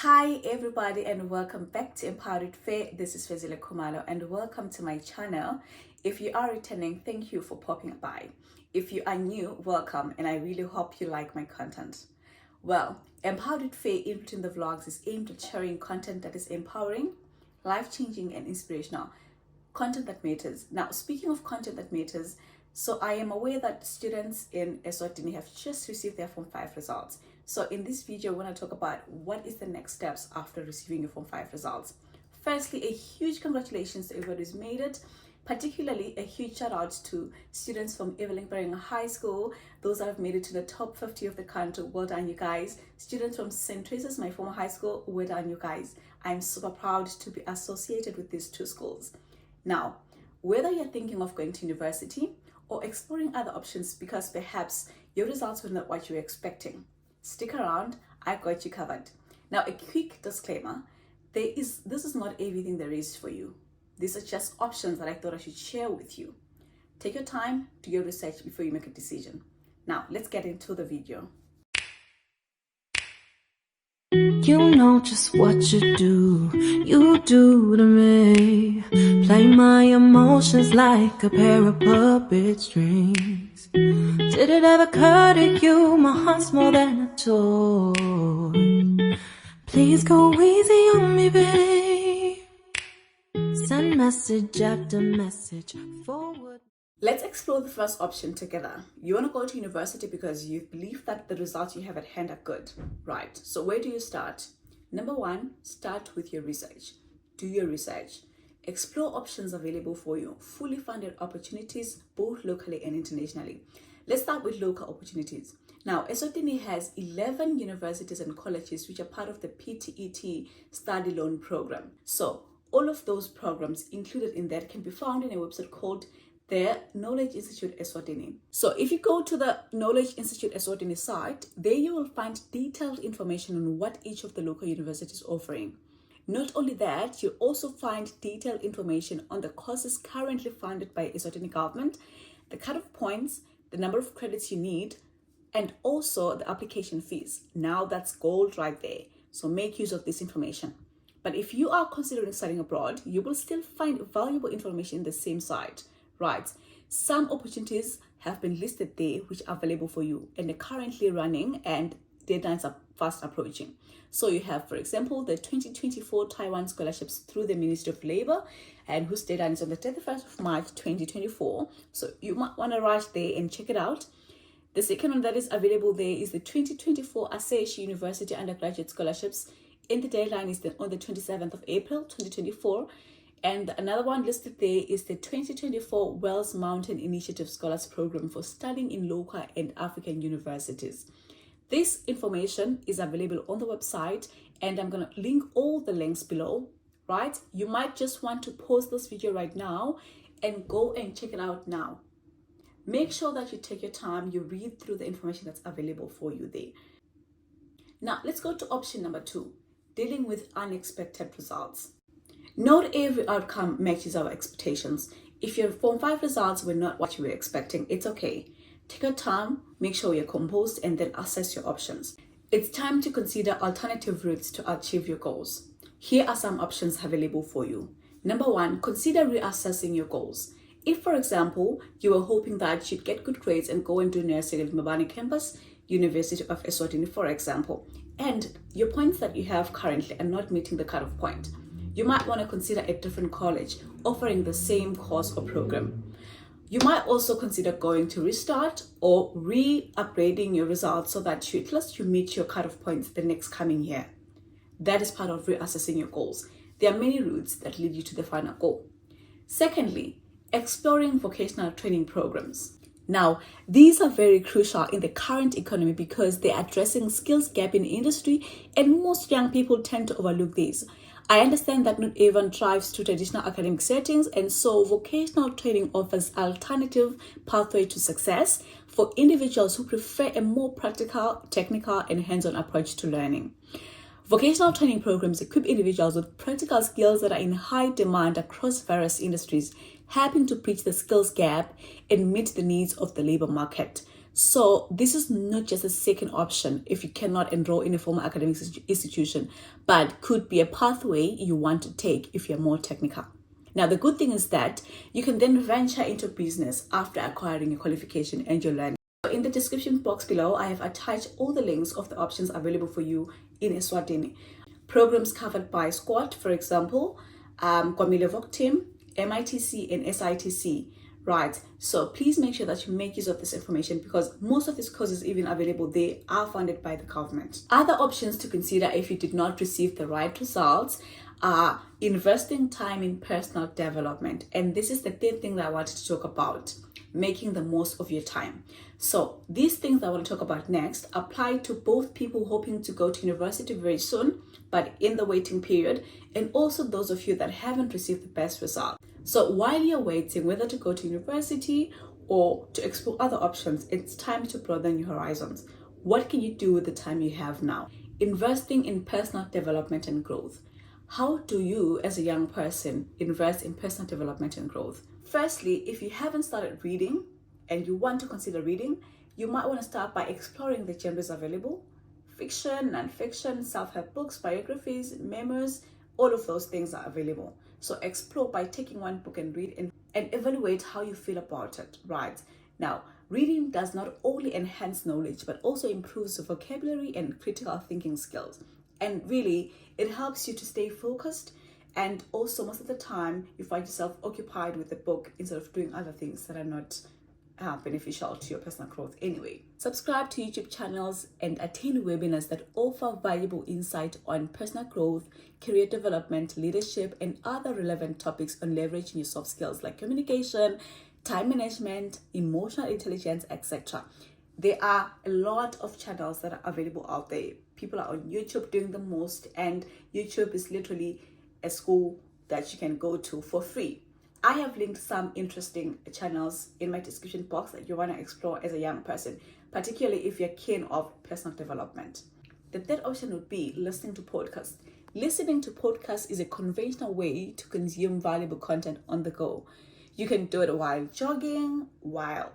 Hi everybody and welcome back to Empowered Fair. This is Fezile Kumalo and welcome to my channel. If you are returning, thank you for popping by. If you are new, welcome and I really hope you like my content. Well, Empowered Fair in between the vlogs is aimed at sharing content that is empowering, life-changing and inspirational. Content that matters. Now, speaking of content that matters, so I am aware that students in Eswatini have just received their Form 5 results. So in this video, we're going to talk about what is the next steps after receiving your Form 5 results. Firstly, a huge congratulations to everybody who's made it. Particularly a huge shout out to students from Evelyn High School, those that have made it to the top 50 of the country. Well done, you guys. Students from St. Teresa's, my former high school, well done, you guys. I'm super proud to be associated with these two schools. Now, whether you're thinking of going to university or exploring other options because perhaps your results were not what you were expecting, stick around, I've got you covered. Now, a quick disclaimer, this is not everything there is for you. These are just options that I thought I should share with you. Take your time, do your research before you make a decision. Now, let's get into the video. You know just what you do to me. Play my emotions like a pair of puppet strings. Did it ever occur to you my heart's more than a toy? Please go easy on me, babe. Send message after message forward. Let's explore the first option together. You want to go to university because you believe that the results you have at hand are good, right? So where do you start? Number one, start with your research. Do your research. Explore options available for you, fully funded opportunities, both locally and internationally. Let's start with local opportunities. Now, Eswatini has 11 universities and colleges which are part of the PTET study loan program. So all of those programs included in that can be found in a website called the Knowledge Institute Eswatini. So if you go to the Knowledge Institute Eswatini site, there you will find detailed information on what each of the local universities is offering. Not only that, you'll also find detailed information on the courses currently funded by Eswatini government, the cut-off points, the number of credits you need, and also the application fees. Now that's gold right there. So make use of this information. But if you are considering studying abroad, you will still find valuable information in the same site. Right, some opportunities have been listed there which are available for you and they're currently running and deadlines are fast approaching. So you have, for example, the 2024 Taiwan scholarships through the Ministry of Labor and whose deadline is on the 31st of March 2024. So you might want to rush there and check it out. The second one that is available there is the 2024 Asahi University undergraduate scholarships and the deadline is on the 27th of April 2024. And another one listed there is the 2024 Wells Mountain Initiative Scholars Program for studying in local and African universities. This information is available on the website and I'm going to link all the links below, right? You might just want to pause this video right now and go and check it out now. Make sure that you take your time, you read through the information that's available for you there. Now, let's go to option number 2, dealing with unexpected results. Not every outcome matches our expectations. If your Form 5 results were not what you were expecting, it's okay. Take your time, make sure you're composed, and then assess your options. It's time to consider alternative routes to achieve your goals. Here are some options available for you. Number 1, consider reassessing your goals. If, for example, you were hoping that you'd get good grades and go and do nursing at Mabani campus, University of Eswatini, for example, and your points that you have currently are not meeting the cutoff point, you might want to consider a different college offering the same course or program. You might also consider going to Restart or re-upgrading your results so that at least you meet your cutoff points the next coming year. That is part of reassessing your goals. There are many routes that lead you to the final goal. Secondly, exploring vocational training programs. Now, these are very crucial in the current economy because they're addressing skills gap in industry and most young people tend to overlook these. I understand that not everyone thrives to traditional academic settings, and so vocational training offers alternative pathway to success for individuals who prefer a more practical, technical, and hands-on approach to learning. Vocational training programs equip individuals with practical skills that are in high demand across various industries, helping to bridge the skills gap and meet the needs of the labor market. So this is not just a second option if you cannot enroll in a formal academic institution, but could be a pathway you want to take if you're more technical. Now, the good thing is that you can then venture into business after acquiring your qualification and your learning. In the description box below, I have attached all the links of the options available for you in Eswatini. Programs covered by SQUAT, for example, Kwamile Voc Team, MITC, and SITC. Right, so please make sure that you make use of this information because most of these courses even available, they are funded by the government. Other options to consider if you did not receive the right results are investing time in personal development. And this is the third thing that I wanted to talk about, making the most of your time. So these things I want to talk about next apply to both people hoping to go to university very soon, but in the waiting period, and also those of you that haven't received the best result. So while you're waiting, whether to go to university or to explore other options, it's time to broaden your horizons. What can you do with the time you have now? Investing in personal development and growth. How do you, as a young person, invest in personal development and growth? Firstly, if you haven't started reading and you want to consider reading, you might want to start by exploring the genres available. Fiction, non-fiction, self-help books, biographies, memoirs, all of those things are available. So explore by taking one book and read and evaluate how you feel about it, right? Now, reading does not only enhance knowledge, but also improves the vocabulary and critical thinking skills. And really, it helps you to stay focused. And also, most of the time, you find yourself occupied with the book instead of doing other things that are not beneficial to your personal growth anyway. Subscribe to YouTube channels and attend webinars that offer valuable insight on personal growth, career development, leadership, and other relevant topics on leveraging your soft skills like communication, time management, emotional intelligence, etc. There are a lot of channels that are available out there. People are on YouTube doing the most, and YouTube is literally a school that you can go to for free. I have linked some interesting channels in my description box that you want to explore as a young person, particularly if you're keen of personal development. The third option would be listening to podcasts. Listening to podcasts is a conventional way to consume valuable content on the go. You can do it while jogging, while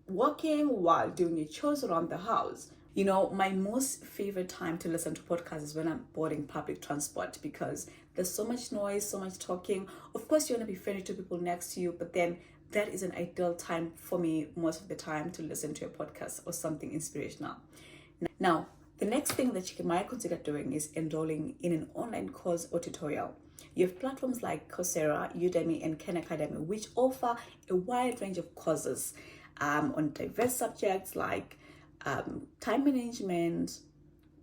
walking, while doing your chores around the house. You know, my most favorite time to listen to podcasts is when I'm boarding public transport because there's so much noise, so much talking. Of course, you want to be friendly to people next to you, but then that is an ideal time for me most of the time to listen to a podcast or something inspirational. Now, the next thing that you might consider doing is enrolling in an online course or tutorial. You have platforms like Coursera, Udemy, and Khan Academy, which offer a wide range of courses on diverse subjects like time management,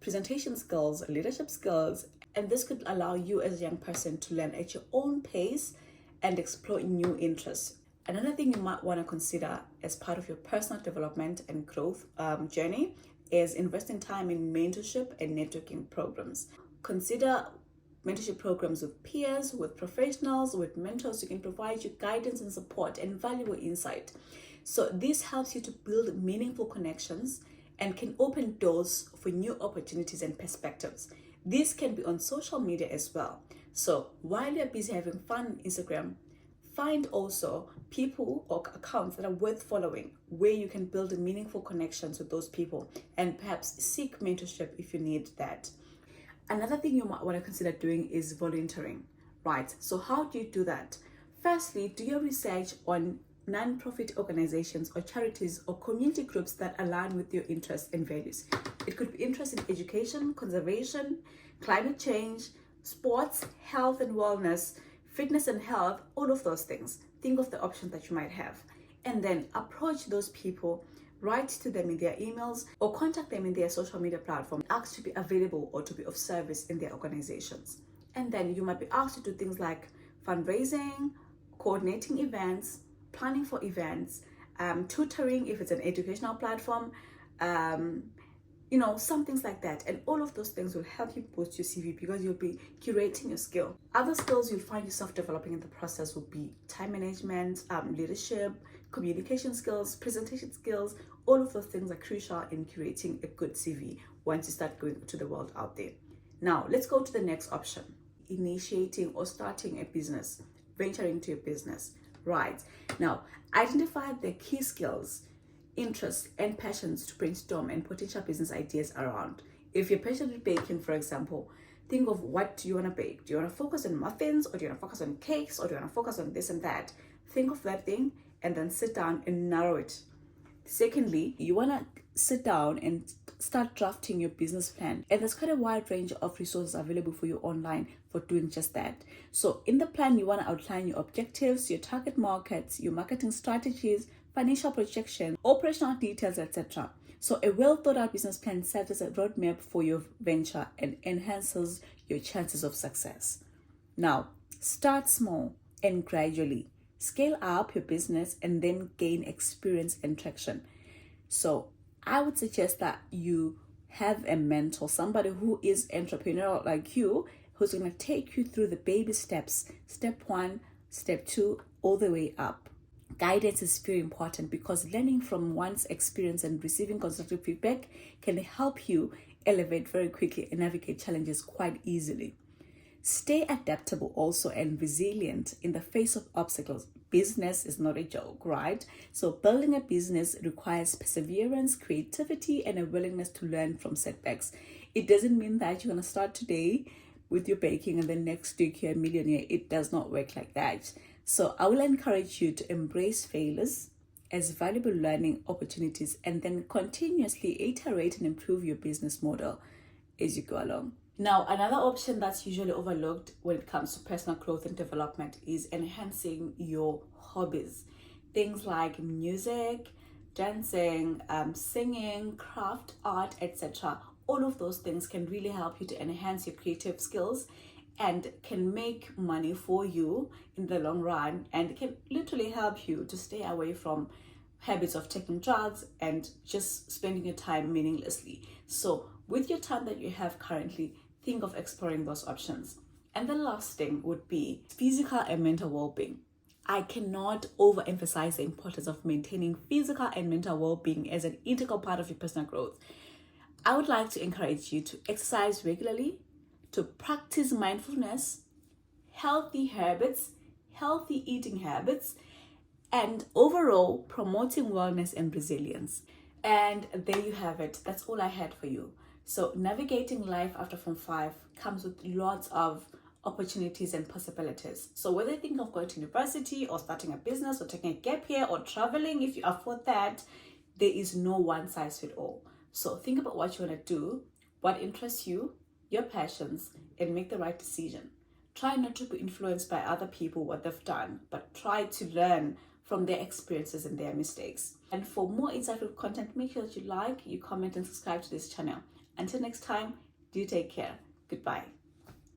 presentation skills, leadership skills, and this could allow you as a young person to learn at your own pace and explore new interests. Another thing you might want to consider as part of your personal development and growth journey is investing time in mentorship and networking programs. Consider mentorship programs with peers, with professionals, with mentors who can provide you guidance and support and valuable insight. So this helps you to build meaningful connections and can open doors for new opportunities and perspectives. This can be on social media as well. So while you're busy having fun on Instagram, find also people or accounts that are worth following where you can build meaningful connections with those people and perhaps seek mentorship if you need that. Another thing you might want to consider doing is volunteering, right? So how do you do that? Firstly, do your research on non-profit organizations or charities or community groups that align with your interests and values. It could be interest in education, conservation, climate change, sports, health and wellness, fitness and health, all of those things. Think of the options that you might have and then approach those people, write to them in their emails or contact them in their social media platform, ask to be available or to be of service in their organizations. And then you might be asked to do things like fundraising, coordinating events, planning for events, tutoring if it's an educational platform, some things like that. And all of those things will help you boost your CV because you'll be curating your skill. Other skills you'll find yourself developing in the process will be time management, leadership, communication skills, presentation skills. All of those things are crucial in curating a good CV once you start going to the world out there. Now, let's go to the next option. Initiating or starting a business, venturing into a business. Right. Now, identify the key skills interests and passions to brainstorm and potential business ideas around. If you're passionate with baking, for example, think of what do you want to bake. Do you want to focus on muffins, or do you want to focus on cakes, or do you want to focus on this and that? Think of that thing and then sit down and narrow it. Secondly, you want to sit down and start drafting your business plan. And there's quite a wide range of resources available for you online for doing just that. So in the plan, you want to outline your objectives, your target markets, your marketing strategies, financial projection, operational details, etc. So a well thought out business plan serves as a roadmap for your venture and enhances your chances of success. Now, start small and gradually scale up your business and then gain experience and traction. So I would suggest that you have a mentor, somebody who is entrepreneurial like you, who's going to take you through the baby steps, step 1, step 2, all the way up. Guidance is very important because learning from one's experience and receiving constructive feedback can help you elevate very quickly and navigate challenges quite easily. Stay adaptable also and resilient in the face of obstacles. Business is not a joke, right? So building a business requires perseverance, creativity, and a willingness to learn from setbacks. It doesn't mean that you're going to start today with your baking and then next week you're a millionaire. It does not work like that. So I will encourage you to embrace failures as valuable learning opportunities and then continuously iterate and improve your business model as you go along. Now, another option that's usually overlooked when it comes to personal growth and development is enhancing your hobbies. Things like music, dancing, singing, craft, art, etc. All of those things can really help you to enhance your creative skills and can make money for you in the long run, and can literally help you to stay away from habits of taking drugs and just spending your time meaninglessly. So with your time that you have currently, think of exploring those options. And the last thing would be physical and mental well-being. I cannot overemphasize the importance of maintaining physical and mental well-being as an integral part of your personal growth. I would like to encourage you to exercise regularly, to practice mindfulness, healthy habits, healthy eating habits, and overall promoting wellness and resilience. And there you have it. That's all I had for you. So navigating life after Form 5 comes with lots of opportunities and possibilities. So whether you think of going to university or starting a business or taking a gap year or traveling, if you afford that, there is no one size fits all. So think about what you want to do, what interests you, your passions, and make the right decision. Try not to be influenced by other people, what they've done, but try to learn from their experiences and their mistakes. And for more insightful content, make sure that you like, you comment, and subscribe to this channel. Until next time, do take care. Goodbye.